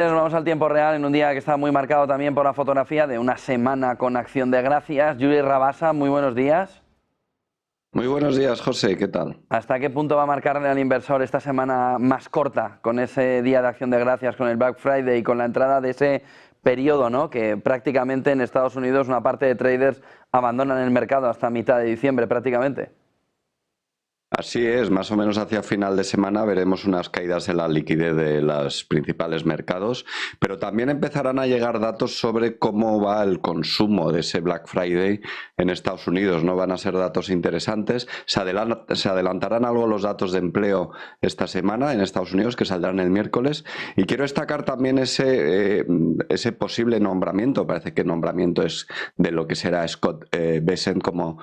Nos vamos al tiempo real en un día que está muy marcado también por la fotografía de una semana con acción de gracias. Yuri Rabasa, muy buenos días. Muy buenos días, José, ¿qué tal? ¿Hasta qué punto va a marcarle al inversor esta semana más corta con ese día de acción de gracias, con el Black Friday y con la entrada de ese periodo, ¿no? Que prácticamente en Estados Unidos una parte de traders abandonan el mercado hasta mitad de diciembre prácticamente? Así es, más o menos hacia final de semana veremos unas caídas en la liquidez de los principales mercados, pero también empezarán a llegar datos sobre cómo va el consumo de ese Black Friday en Estados Unidos. No van a ser datos interesantes. Se adelantarán algo los datos de empleo esta semana en Estados Unidos, que saldrán el miércoles. Y quiero destacar también ese posible nombramiento. Parece que el nombramiento es de lo que será Scott Bessent como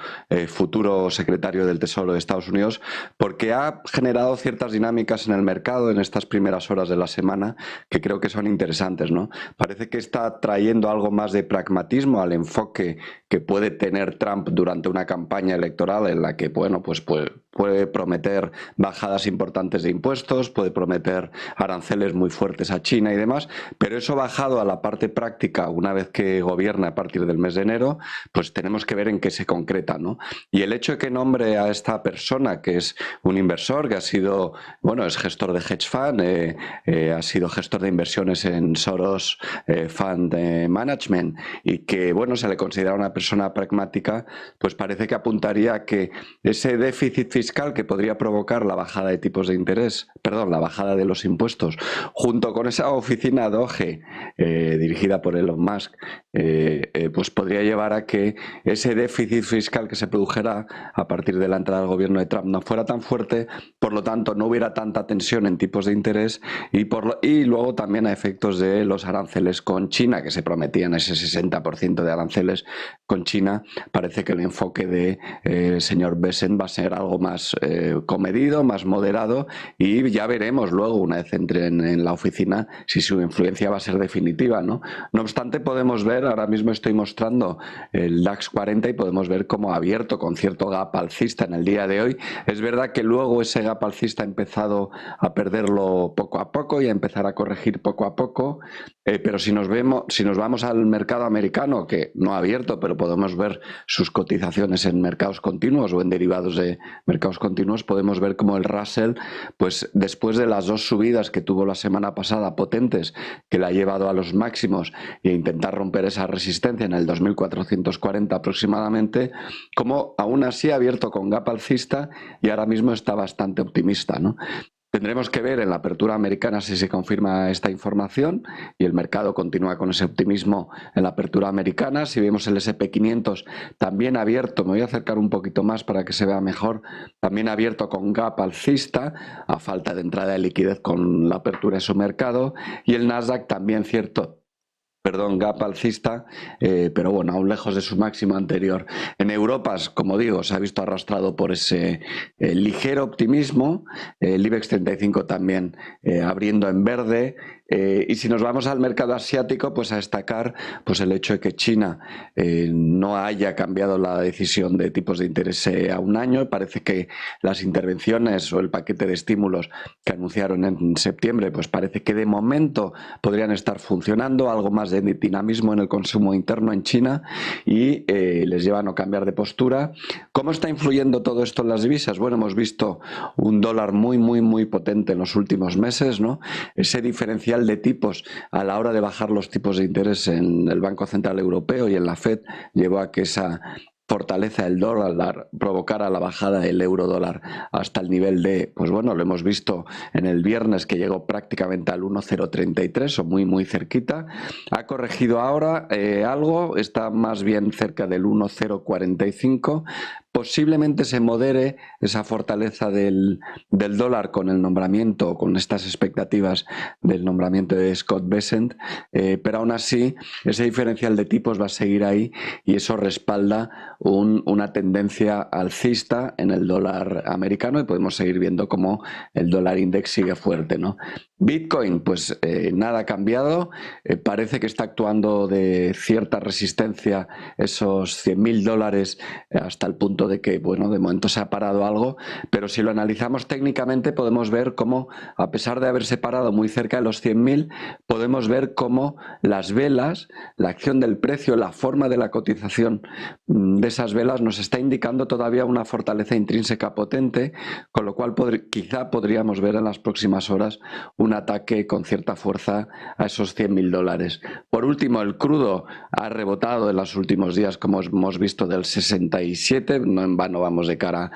futuro secretario del Tesoro de Estados Unidos, porque ha generado ciertas dinámicas en el mercado en estas primeras horas de la semana que creo que son interesantes, ¿no? Parece que está trayendo algo más de pragmatismo al enfoque que puede tener Trump durante una campaña electoral en la que, bueno, pues puede prometer bajadas importantes de impuestos, puede prometer aranceles muy fuertes a China y demás, pero eso bajado a la parte práctica una vez que gobierna a partir del mes de enero, pues tenemos que ver en qué se concreta, ¿no? Y el hecho de que nombre a esta persona, que es un inversor, que ha sido, bueno, es gestor de hedge fund, ha sido gestor de inversiones en Soros Fund Management, y que, bueno, se le considera una persona pragmática, pues parece que apuntaría a que ese déficit fiscal que podría provocar la bajada de tipos de interés, perdón, la bajada de los impuestos, junto con esa oficina DOGE dirigida por Elon Musk, pues podría llevar a que ese déficit fiscal que se produjera a partir de la entrada del gobierno de Trump no fuera tan fuerte, por lo tanto no hubiera tanta tensión en tipos de interés y luego también a efectos de los aranceles con China, que se prometían ese 60% de aranceles con China. Parece que el enfoque de señor Bessent va a ser algo más comedido, más moderado, y ya veremos luego, una vez entre en la oficina, si su influencia va a ser definitiva, ¿no? No obstante, podemos ver, ahora mismo estoy mostrando el DAX 40 y podemos ver cómo ha abierto con cierto gap alcista en el día de hoy. Es verdad que luego ese gap alcista ha empezado a perderlo poco a poco y a empezar a corregir poco a poco, pero si nos vamos al mercado americano, que no ha abierto, pero podemos ver sus cotizaciones en mercados continuos o en derivados de mercados continuos, podemos ver cómo el Russell, pues después de las dos subidas que tuvo la semana pasada potentes, que la ha llevado a los máximos e intentar romper esa resistencia en el 2440 aproximadamente, como aún así ha abierto con gap alcista y ahora mismo está bastante optimista, ¿no? Tendremos que ver en la apertura americana si se confirma esta información y el mercado continúa con ese optimismo en la apertura americana. Si vemos el SP500 también abierto, me voy a acercar un poquito más para que se vea mejor, también abierto con gap alcista, a falta de entrada de liquidez con la apertura de su mercado, y el Nasdaq también gap alcista, pero bueno, aún lejos de su máximo anterior. En Europa, como digo, se ha visto arrastrado por ese ligero optimismo, el IBEX 35 también abriendo en verde, y si nos vamos al mercado asiático, pues a destacar pues el hecho de que China no haya cambiado la decisión de tipos de interés a un año. Parece que las intervenciones o el paquete de estímulos que anunciaron en septiembre, pues parece que de momento podrían estar funcionando, algo más de dinamismo en el consumo interno en China, y les lleva a no cambiar de postura. ¿Cómo está influyendo todo esto en las divisas? Bueno, hemos visto un dólar muy potente en los últimos meses, ¿no? Ese diferencial de tipos a la hora de bajar los tipos de interés en el Banco Central Europeo y en la Fed llevó a que esa fortaleza del dólar provocara la bajada del euro dólar hasta el nivel de, pues bueno, lo hemos visto en el viernes, que llegó prácticamente al 1,033 o muy cerquita. Ha corregido ahora algo, está más bien cerca del 1,045. Posiblemente se modere esa fortaleza del dólar con el nombramiento, con estas expectativas del nombramiento de Scott Bessent, pero aún así ese diferencial de tipos va a seguir ahí, y eso respalda una tendencia alcista en el dólar americano, y podemos seguir viendo cómo el dólar index sigue fuerte, ¿no? Bitcoin, pues nada ha cambiado, parece que está actuando de cierta resistencia esos $100.000 hasta el punto concepto de que, bueno, de momento se ha parado algo, pero si lo analizamos técnicamente podemos ver cómo, a pesar de haberse parado muy cerca de los 100.000, podemos ver cómo las velas, la acción del precio, la forma de la cotización de esas velas nos está indicando todavía una fortaleza intrínseca potente, con lo cual quizá podríamos ver en las próximas horas un ataque con cierta fuerza a esos $100.000. Por último, el crudo ha rebotado en los últimos días, como hemos visto, del 67, no en vano vamos de cara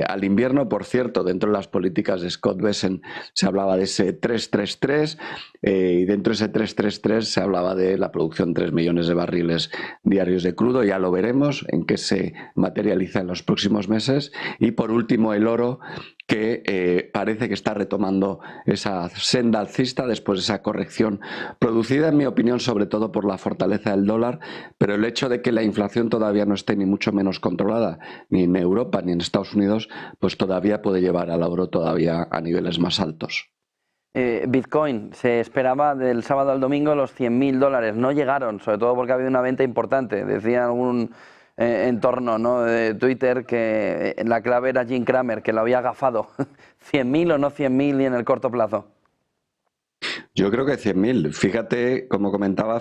al invierno. Por cierto, dentro de las políticas de Scott Bessent se hablaba de ese 333 y dentro de ese 333 se hablaba de la producción de 3 millones de barriles diarios de crudo. Ya lo veremos en qué se materializa en los próximos meses. Y por último, el oro, que parece que está retomando esa senda alcista después de esa corrección producida, en mi opinión, sobre todo por la fortaleza del dólar, pero el hecho de que la inflación todavía no esté ni mucho menos controlada, ni en Europa ni en Estados Unidos, pues todavía puede llevar al oro todavía a niveles más altos. Bitcoin, se esperaba del sábado al domingo los $100.000, no llegaron, sobre todo porque ha habido una venta importante. Decía algún entorno, ¿no?, de Twitter que la clave era Jim Cramer, que lo había agafado. ¿100.000 o no 100.000 y en el corto plazo? Yo creo que 100.000. Fíjate, como comentaba,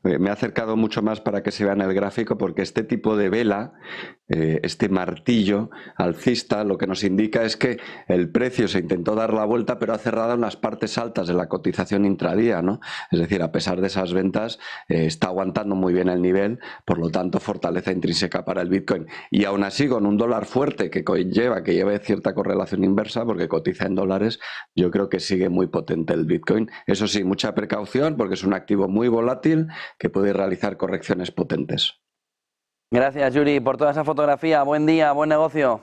me he acercado mucho más para que se vea en el gráfico, porque este tipo de vela, este martillo alcista, lo que nos indica es que el precio se intentó dar la vuelta, pero ha cerrado en las partes altas de la cotización intradía, ¿no? Es decir, a pesar de esas ventas, está aguantando muy bien el nivel, por lo tanto, fortaleza intrínseca para el Bitcoin. Y aún así, con un dólar fuerte que lleve cierta correlación inversa, porque cotiza en dólares, yo creo que sigue muy potente el Bitcoin. Eso sí, mucha precaución, porque es un activo muy volátil que puede realizar correcciones potentes. Gracias, Yuri, por toda esa fotografía. Buen día, buen negocio.